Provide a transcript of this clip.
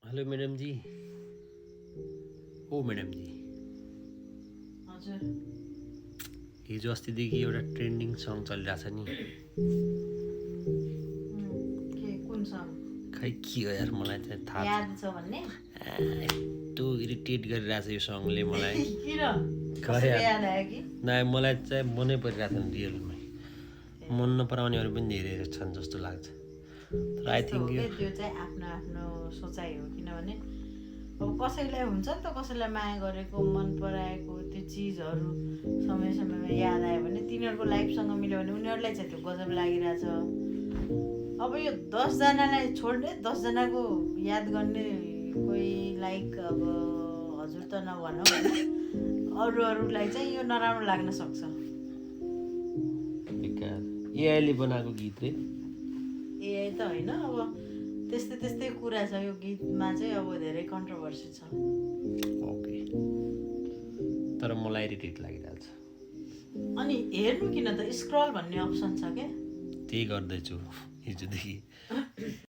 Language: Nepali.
हेलो मैडम जी। ओ मैडम जी, हजुर हिजो अस्तिदेखि एउटा ट्रेन्डिङ सङ चलिरहेछ नि। के कुन सङ खै के हो यार, मलाई चाहिँ थाहा याद छ भन्ने यस्तो इरिटेट गरिरहेछ यो सङले मलाई। किन खै कसैको यार, याद आयो कि ना मलाई चाहिँ मनै परिरहेको छ रियलमै। मन नपराउनेहरू पनि धेरै छन् जस्तो लाग्छ। तर आई त्यस्तो थिङ्क हो यो कि त्यो चाहिँ आफ्नो आफ्नो सोचाइ हो। किनभने अब कसैलाई हुन्छ नि त, कसैलाई माया गरेको मन पराएको त्यो चिजहरू समय समयमा याद आयो भने तिनीहरूको लाइफसँग मिल्यो भने उनीहरूलाई चाहिँ त्यो गजब लागिरहेछ। अब यो 10जनालाई छोड्ने 10जनाको याद गर्ने कोही लाइक अब हजुर त नभनौँ होइन, अरूलाई चाहिँ यो नराम्रो लाग्न सक्छ। एआईले बनाएको गीत रे। एआई त होइन, अब त्यस्तै त्यस्तै कुरा छ यो गीतमा चाहिँ। अब धेरै कन्ट्रोभर्सी छ। ओके, तर मलाई इरिटेट लागिरहेछ। अनि हेर्नु किन त, स्क्रल भन्ने अप्सन छ क्या। त्यही गर्दैछु हिजोदेखि।